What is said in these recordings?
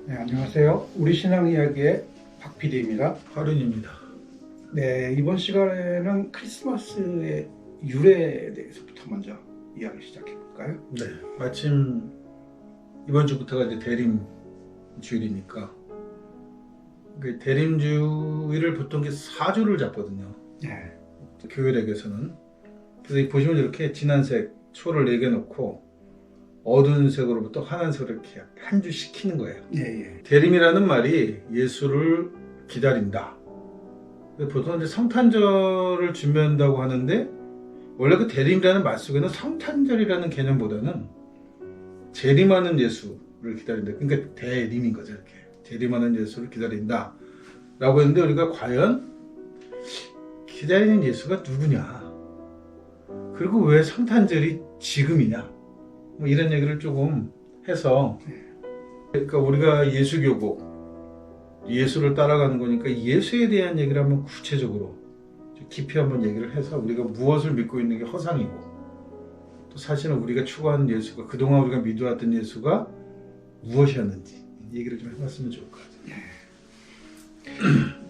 네, 안녕하세요. 우리 신앙 이야기의 박 PD입니다. 하륜입니다. 네, 이번 시간에는 크리스마스의 유래에 대해서부터 먼저 이야기 시작해 볼까요? 네, 마침 이번 주부터가 이제 대림 주일이니까 그 대림 주일을 보통 4주를 잡거든요. 네, 교회력에서는. 그래서 보시면 이렇게 진한색 초를 4개 놓고 어두운 색으로부터 환한색으로 이렇게 한 주 시키는 거예요. 예. 대림이라는 말이 예수를 기다린다. 보통 이제 성탄절을 준비한다고 하는데 원래 그 대림이라는 말 속에는 성탄절이라는 개념보다는 재림하는 예수를 기다린다. 그러니까 대림인 거죠. 이렇게 재림하는 예수를 기다린다 라고 했는데 우리가 과연 기다리는 예수가 누구냐, 그리고 왜 성탄절이 지금이냐, 뭐 이런 얘기를 조금 해서, 그러니까 우리가 예수교고 예수를 따라가는 거니까 예수에 대한 얘기를 한번 구체적으로 깊이 한번 얘기를 해서 우리가 무엇을 믿고 있는 게 허상이고 또 사실은 우리가 추구하는 예수가, 그동안 우리가 믿어왔던 예수가 무엇이었는지 얘기를 좀 해봤으면 좋을 것 같아요.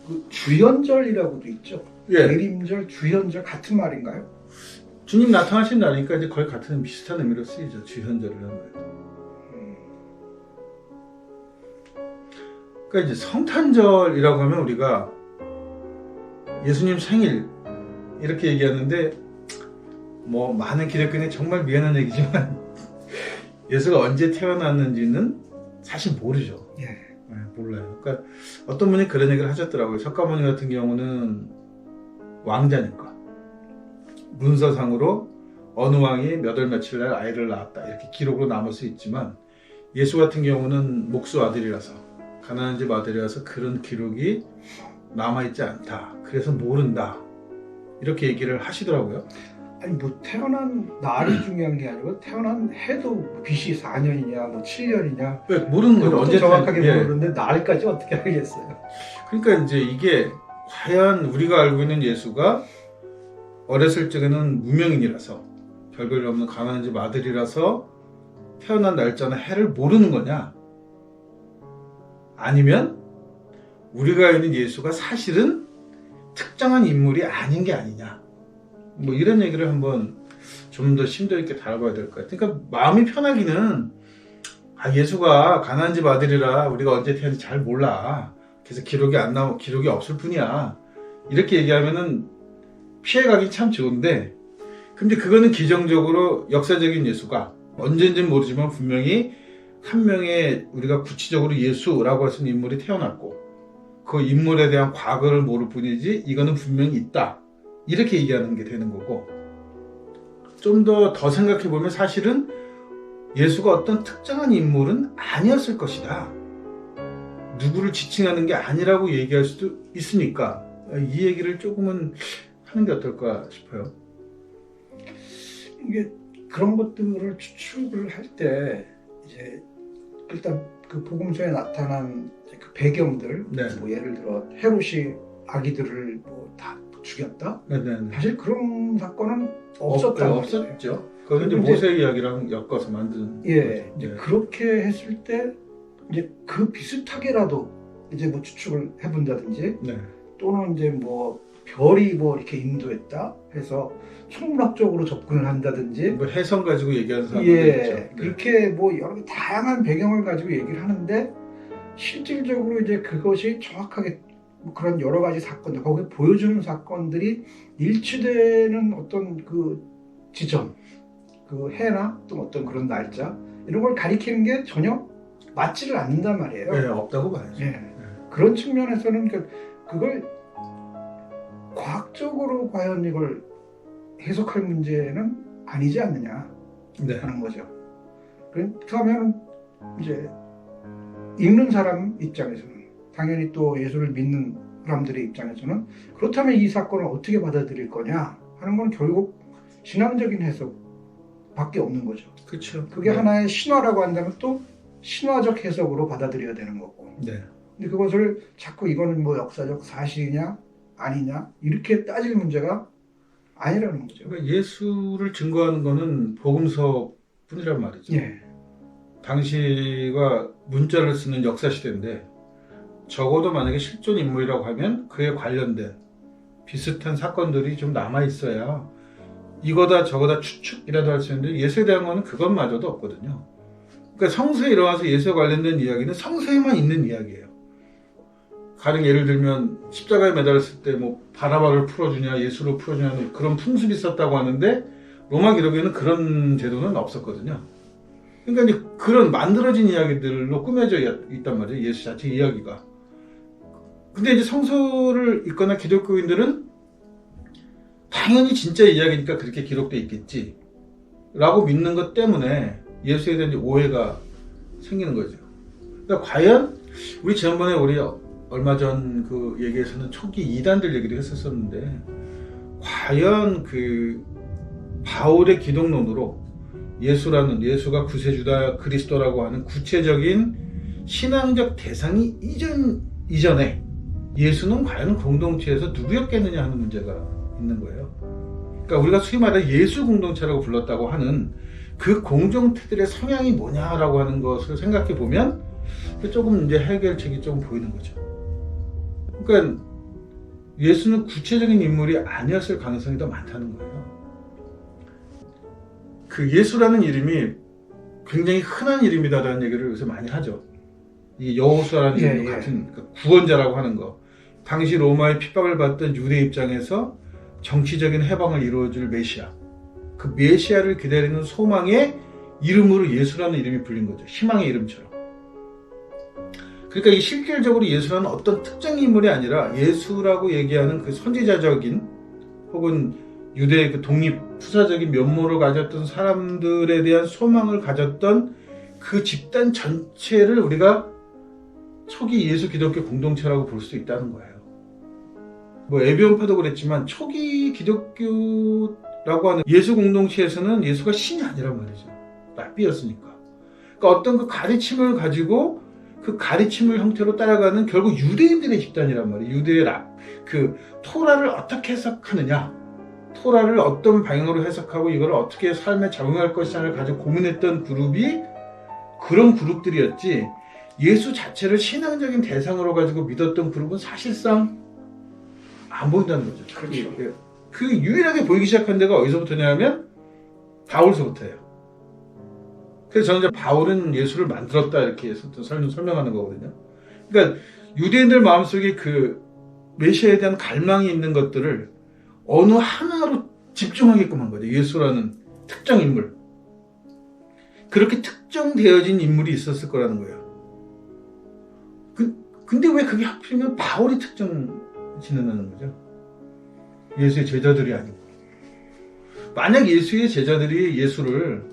그 주현절이라고도 있죠. 예. 대림절, 주현절 같은 말인가요? 주님 나타나신 날이니까 이제 거의 같은 비슷한 의미로 쓰이죠. 주현절이라는 말. 그러니까 이제 성탄절이라고 하면 우리가 예수님 생일 이렇게 얘기하는데 뭐 많은 기독교인이 정말 미안한 얘기지만 예수가 언제 태어났는지는 사실 모르죠. 예. 네, 몰라요. 그러니까 어떤 분이 그런 얘기를 하셨더라고요. 석가모니 같은 경우는 왕자니까 문서상으로 어느 왕이 몇 월 며칠 날 아이를 낳았다 이렇게 기록으로 남을 수 있지만 예수 같은 경우는 목수 아들이라서, 가난한 집 아들이라서 그런 기록이 남아있지 않다. 그래서 모른다. 이렇게 얘기를 하시더라고요. 아니 뭐 태어난 날이 중요한 게 아니고 태어난 해도 BC 4년이냐 뭐 7년이냐 왜 모르는 거죠. 그것도 언제 정확하게 예. 모르는데 날까지 어떻게 알겠어요? 그러니까 이제 이게 과연 우리가 알고 있는 예수가 어렸을 적에는 무명인이라서 별별 없는 가난한 집 아들이라서 태어난 날짜나 해를 모르는 거냐, 아니면 우리가 알고 있는 예수가 사실은 특정한 인물이 아닌 게 아니냐, 뭐 이런 얘기를 한번 좀 더 심도 있게 다뤄봐야 될 것 같아요. 그러니까 마음이 편하기는 예수가 가난한 집 아들이라 우리가 언제 태어났는지 잘 몰라, 그래서 기록이 안 나오고 기록이 없을 뿐이야, 이렇게 얘기하면은 피해가긴 참 좋은데, 근데 그거는 기정적으로 역사적인 예수가 언제인지는 모르지만 분명히 한 명의 우리가 구체적으로 예수라고 할 수 있는 인물이 태어났고 그 인물에 대한 과거를 모를 뿐이지 이거는 분명히 있다, 이렇게 얘기하는 게 되는 거고, 좀 더 생각해 보면 사실은 예수가 어떤 특정한 인물은 아니었을 것이다, 누구를 지칭하는 게 아니라고 얘기할 수도 있으니까 이 얘기를 조금은 하는 게 어떨까 싶어요. 이게 그런 것들을 추측을 할 때 이제 일단 그 복음서에 나타난 이제 그 배경들, 네. 뭐 예를 들어 헤롯이 아기들을 뭐 다 죽였다. 네네. 사실 그런 사건은 없었다. 없었죠. 그건 이제 근데 모세 이야기랑 엮어서 만든. 예, 이제 네. 그렇게 했을 때 이제 그 비슷하게라도 이제 뭐 추측을 해본다든지 네. 또는 이제 뭐 별이 뭐 이렇게 인도했다 해서 천문학적으로 접근을 한다든지 뭐 해성 가지고 얘기하는 사람도 예, 있죠. 네. 그렇게 뭐 여러 개 다양한 배경을 가지고 얘기를 하는데 실질적으로 이제 그것이 정확하게 뭐 그런 여러 가지 사건들, 거기에 보여주는 사건들이 일치되는 어떤 그 지점, 그 해나 또 어떤 그런 날짜 이런 걸 가리키는 게 전혀 맞지를 않는단 말이에요. 네, 없다고 봐야죠. 예. 그런 측면에서는 그걸 과학적으로 과연 이걸 해석할 문제는 아니지 않느냐 네. 하는 거죠. 그렇다면 이제 읽는 사람 입장에서는, 당연히 또 예수를 믿는 사람들의 입장에서는 그렇다면 이 사건을 어떻게 받아들일 거냐 하는 건 결국 신앙적인 해석밖에 없는 거죠. 그렇죠. 그게 네. 하나의 신화라고 한다면 또 신화적 해석으로 받아들여야 되는 거고, 네. 근데 그것을 자꾸 이거는 뭐 역사적 사실이냐 아니냐 이렇게 따질 문제가 아니라는 거죠. 그러니까 예수를 증거하는 거는 복음서뿐이란 말이죠. 예. 당시가 문자를 쓰는 역사 시대인데 적어도 만약에 실존 인물이라고 하면 그에 관련된 비슷한 사건들이 좀 남아 있어야 이거다 저거다 추측이라도 할 수 있는데 예수에 대한 거는 그것마저도 없거든요. 그러니까 성서에 일어나서 예수에 관련된 이야기는 성서에만 있는 이야기예요. 가령 예를 들면 십자가에 매달렸을 때 뭐 바라바를 풀어주냐 예수를 풀어주냐 그런 풍습이 있었다고 하는데 로마 기록에는 그런 제도는 없었거든요. 그러니까 이제 그런 만들어진 이야기들로 꾸며져 있단 말이에요. 예수 자체 이야기가. 근데 이제 성서를 읽거나 기독교인들은 당연히 진짜 이야기니까 그렇게 기록돼 있겠지 라고 믿는 것 때문에 예수에 대한 오해가 생기는 거죠. 그러니까 과연 우리 지난번에 우리 얼마 전 그 얘기에서는 초기 이단들 얘기를 했었었는데 과연 그 바울의 기독론으로 예수가 구세주다 그리스도라고 하는 구체적인 신앙적 대상이 이전에 예수는 과연 공동체에서 누구였겠느냐 하는 문제가 있는 거예요. 그러니까 우리가 소위 말해 예수 공동체라고 불렀다고 하는 그 공동체들의 성향이 뭐냐라고 하는 것을 생각해 보면 조금 이제 해결책이 좀 보이는 거죠. 그러니까 예수는 구체적인 인물이 아니었을 가능성이 더 많다는 거예요. 그 예수라는 이름이 굉장히 흔한 이름이다라는 얘기를 요새 많이 하죠. 이 여호수아라는 이름과 같은 그 구원자라고 하는 거. 당시 로마의 핍박을 받던 유대 입장에서 정치적인 해방을 이루어줄 메시아. 그 메시아를 기다리는 소망의 이름으로 예수라는 이름이 불린 거죠. 희망의 이름처럼. 그러니까 이 실질적으로 예수라는 어떤 특정 인물이 아니라 예수라고 얘기하는 그 선지자적인 혹은 유대의 그 독립 후사적인 면모를 가졌던 사람들에 대한 소망을 가졌던 그 집단 전체를 우리가 초기 예수 기독교 공동체라고 볼 수 있다는 거예요. 뭐 에비온파도 그랬지만 초기 기독교라고 하는 예수 공동체에서는 예수가 신이 아니란 말이죠. 랍비였으니까. 그러니까 어떤 그 가르침을 가지고 그 가르침을 형태로 따라가는 결국 유대인들의 집단이란 말이에요. 유대의 그 토라를 어떻게 해석하느냐, 토라를 어떤 방향으로 해석하고 이걸 어떻게 삶에 적용할 것이냐를 가지고 고민했던 그룹이 그런 그룹들이었지 예수 자체를 신앙적인 대상으로 가지고 믿었던 그룹은 사실상 안 보인다는 거죠. 그렇죠. 그 유일하게 보이기 시작한 데가 어디서부터냐면 바울서부터예요. 그래서 저는 이제 바울은 예수를 만들었다 이렇게 설명하는 거거든요. 그러니까 유대인들 마음속에 그 메시아에 대한 갈망이 있는 것들을 어느 하나로 집중하게끔 한 거죠. 예수라는 특정 인물. 그렇게 특정되어진 인물이 있었을 거라는 거예요. 근데 왜 그게 하필이면 바울이 지내는 거죠? 예수의 제자들이 아니고. 만약 예수의 제자들이 예수를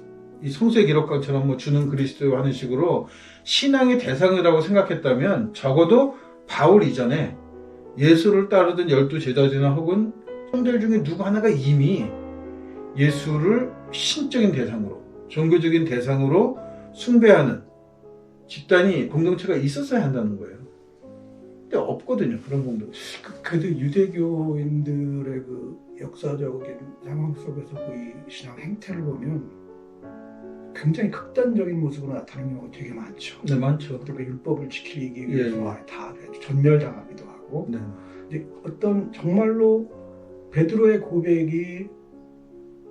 이 성서의 기록관처럼 뭐 주는 그리스도 하는 식으로 신앙의 대상이라고 생각했다면 적어도 바울 이전에 예수를 따르던 12제자들이나 혹은 형들 중에 누구 하나가 이미 예수를 신적인 대상으로 종교적인 대상으로 숭배하는 집단이 공동체가 있었어야 한다는 거예요. 근데 없거든요. 그런 공동체. 그래도 유대교인들의 그 역사적인 상황 속에서 그 신앙 행태를 보면 굉장히 극단적인 모습으로 나타나는 경우가 되게 많죠. 네, 많죠. 그러니까 율법을 지키기 위해서 다 전멸당하기도 하고. 네. 근데 어떤 정말로 베드로의 고백이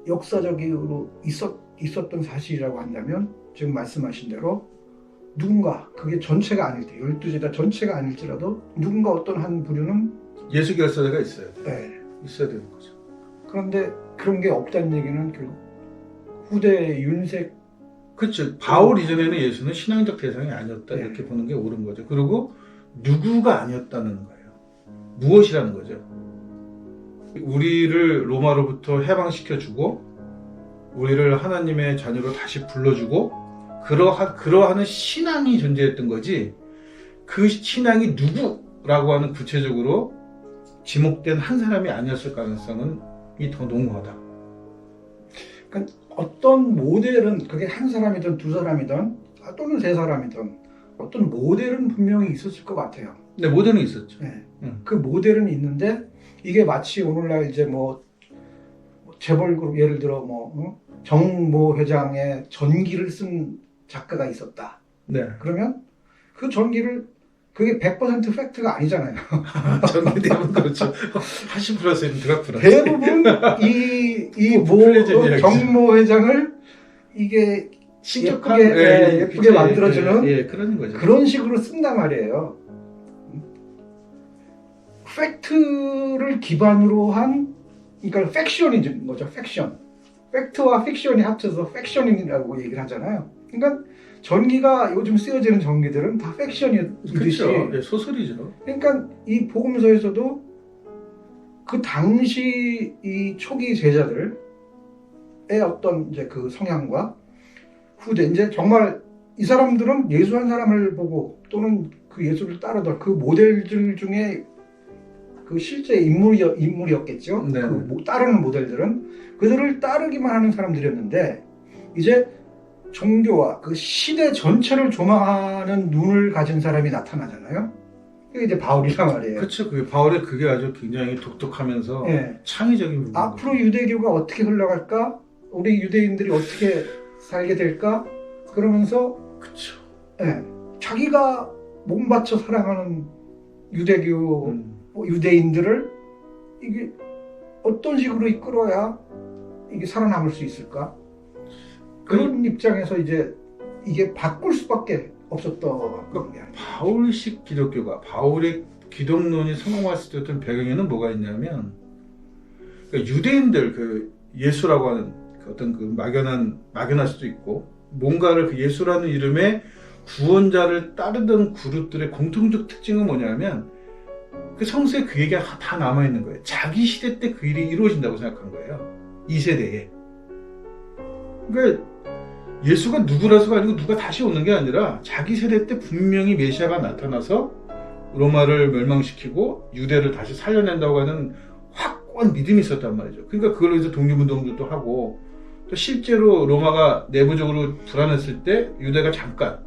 역사적으로 있었던 사실이라고 한다면 지금 말씀하신 대로 누군가 그게 전체가 아닐 때 12제자 전체가 아닐지라도 누군가 어떤 한 부류는 예수 결사자가 있어야 돼요. 네. 있어야 되는 거죠. 그런데 그런 게 없다는 얘기는 결국 후대 윤색 그렇죠. 바울 이전에는 예수는 신앙적 대상이 아니었다 이렇게 보는 게 옳은 거죠. 그리고 누구가 아니었다는 거예요. 무엇이라는 거죠. 우리를 로마로부터 해방시켜주고 우리를 하나님의 자녀로 다시 불러주고 그러하는 신앙이 존재했던 거지 그 신앙이 누구라고 하는 구체적으로 지목된 한 사람이 아니었을 가능성은 더 농후하다. 그러니까 어떤 모델은 그게 한 사람이든 두 사람이든 또는 세 사람이든 어떤 모델은 분명히 있었을 것 같아요. 네, 모델은 있었죠. 네. 그 모델은 있는데 이게 마치 오늘날 이제 뭐 재벌그룹 예를 들어 뭐 정모 회장의 전기를 쓴 작가가 있었다. 네. 그러면 그 전기를 그게 100% 팩트가 아니잖아요. 전기되면 그렇죠. 80%는 드라큘라. 대부분 이모 플레이전 이야기죠. 정모 회장을 이게 예쁘게 만들어주는 그런 거죠. 그런 식으로 쓴단 말이에요. 팩트를 기반으로 한, 그러니까 팩션인 거죠. 팩션. 팩트와 픽션이 합쳐서 팩션이라고 얘기를 하잖아요. 그러니까 전기가 요즘 쓰여지는 전기들은 다 팩션이듯이. 그렇죠. 소설이죠. 그러니까 이 복음서에서도 그 당시 이 초기 제자들의 어떤 이제 그 성향과 후대, 이제 정말 이 사람들은 예수 한 사람을 보고 또는 그 예수를 따르던 그 모델들 중에 그 실제 인물이었겠죠. 네. 따르는 모델들은 그들을 따르기만 하는 사람들이었는데, 이제 종교와 그 시대 전체를 조망하는 눈을 가진 사람이 나타나잖아요. 그게 이제 바울이란 말이에요. 그렇죠. 그게 바울의 그게 아주 굉장히 독특하면서 예. 창의적인 부분. 앞으로 유대교가 어떻게 흘러갈까? 우리 유대인들이 어떻게 살게 될까? 그러면서 그렇죠. 예, 자기가 몸바쳐 사랑하는 유대교 유대인들을 이게 어떤 식으로 이끌어야 이게 살아남을 수 있을까? 그런 입장에서 이제 이게 바꿀 수밖에 없었던 게 아니에요. 바울식 기독교가 바울의 기독론이 성공했을 때 어떤 배경에는 뭐가 있냐면, 그러니까 유대인들 그 예수라고 하는 그 어떤 그 막연할 수도 있고 뭔가를 그 예수라는 이름의 구원자를 따르던 그룹들의 공통적 특징은 뭐냐면 그 성서에 그 얘기가 다 남아있는 거예요. 자기 시대 때 그 일이 이루어진다고 생각한 거예요. 이 세대에. 그러니까 예수가 누구라서가 아니고 누가 다시 오는 게 아니라 자기 세대 때 분명히 메시아가 나타나서 로마를 멸망시키고 유대를 다시 살려낸다고 하는 확고한 믿음이 있었단 말이죠. 그러니까 그걸 위해서 독립운동도 하고, 또 실제로 로마가 내부적으로 불안했을 때 유대가 잠깐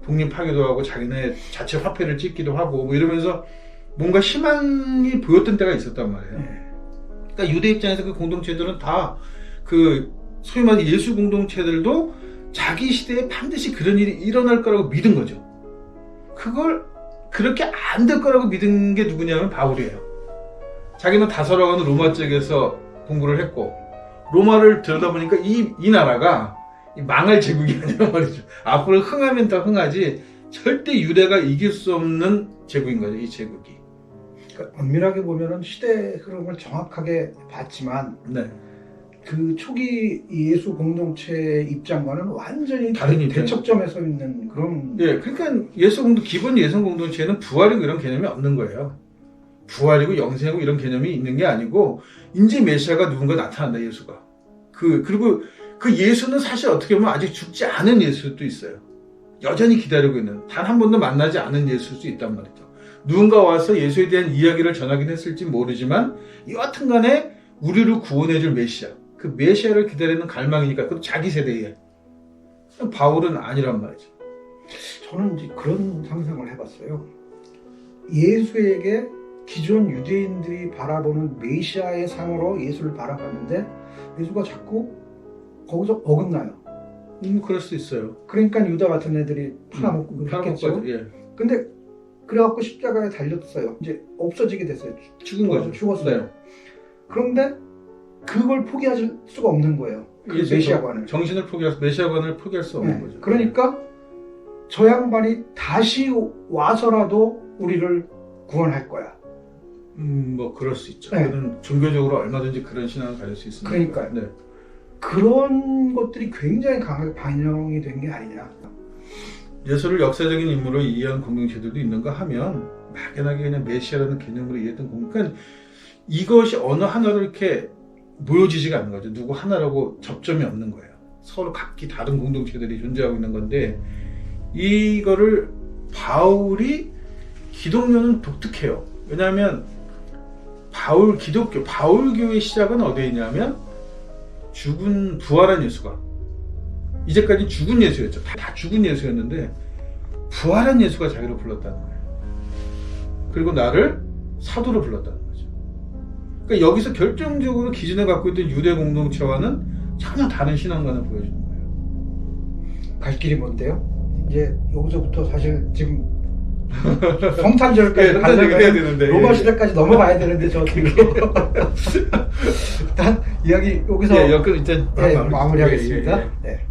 독립하기도 하고 자기네 자체 화폐를 찍기도 하고 뭐 이러면서 뭔가 희망이 보였던 때가 있었단 말이에요. 그러니까 유대 입장에서 그 공동체들은 다 그 소위 말해 예수 공동체들도 자기 시대에 반드시 그런 일이 일어날 거라고 믿은 거죠. 그걸 그렇게 안 될 거라고 믿은 게 누구냐면 바울이에요. 자기는 다서라고 하는 로마 쪽에서 공부를 했고, 로마를 들여다보니까 이 나라가 망할 제국이 아니란 말이죠. 앞으로 흥하면 더 흥하지 절대 유대가 이길 수 없는 제국인 거죠, 이 제국이. 그러니까 엄밀하게 보면은 시대 흐름을 정확하게 봤지만 네. 그 초기 예수 공동체 입장과는 완전히 다른 입장. 대척점에 서 있는 그런. 예, 그러니까 기본 예수 공동체는 부활이고 이런 개념이 없는 거예요. 부활이고 영생이고 이런 개념이 있는 게 아니고, 이제 메시아가 누군가 나타난다, 예수가. 그리고 그 예수는 사실 어떻게 보면 아직 죽지 않은 예수도 있어요. 여전히 기다리고 있는, 단 한 번도 만나지 않은 예수일 수 있단 말이죠. 누군가 와서 예수에 대한 이야기를 전하긴 했을지 모르지만 여하튼 간에 우리를 구원해줄 메시아, 그 메시아를 기다리는 갈망이니까, 그것도 자기 세대에. 바울은 아니란 말이죠. 저는 이제 그런 상상을 해봤어요. 예수에게 기존 유대인들이 바라보는 메시아의 상으로 예수를 바라봤는데 예수가 자꾸 거기서 어긋나요. 그럴 수 있어요. 그러니까 유다 같은 애들이 팔아먹고 그랬겠죠. 예. 근데 그래갖고 십자가에 달렸어요. 이제 없어지게 됐어요. 죽은 거죠. 죽었어요. 네. 그런데 그걸 포기할 수가 없는 거예요. 그 메시아관을. 정신을 포기할, 메시아관을 포기할 수 없는 거죠. 그러니까 저 양반이 다시 와서라도 우리를 구원할 거야. 뭐 그럴 수 있죠. 네. 그는 종교적으로 얼마든지 그런 신앙을 가질 수 있습니다. 그러니까요. 네. 그런 것들이 굉장히 강하게 반영이 된 게 아니냐. 예수를 역사적인 인물로 이해한 공동체들도 있는가 하면 막연하게 그냥 메시아라는 개념으로 이해했던 그러니까 이것이 어느 하나로 이렇게 모여지지가 않는 거죠. 누구 하나라고 접점이 없는 거예요. 서로 각기 다른 공동체들이 존재하고 있는 건데, 이거를 바울이 기독교는 독특해요. 왜냐하면 바울교의 시작은 어디에 있냐면 부활한 예수가, 이제까지 죽은 예수였죠. 다 죽은 예수였는데 부활한 예수가 자기를 불렀다는 거예요. 그리고 나를 사도로 불렀다는 거죠. 그러니까 여기서 결정적으로 기존에 갖고 있던 유대 공동체와는 전혀 다른 신앙관을 보여주는 거예요. 갈 길이 뭔데요? 이제 여기서부터 사실 지금 성탄절까지 예, 해야 가려면 되는데. 로마 예. 시대까지 넘어가야 되는데 저 어떻게 일단 이야기 여기서 예, 여기 일단 예, 마무리하겠습니다. 예, 예, 예. 네.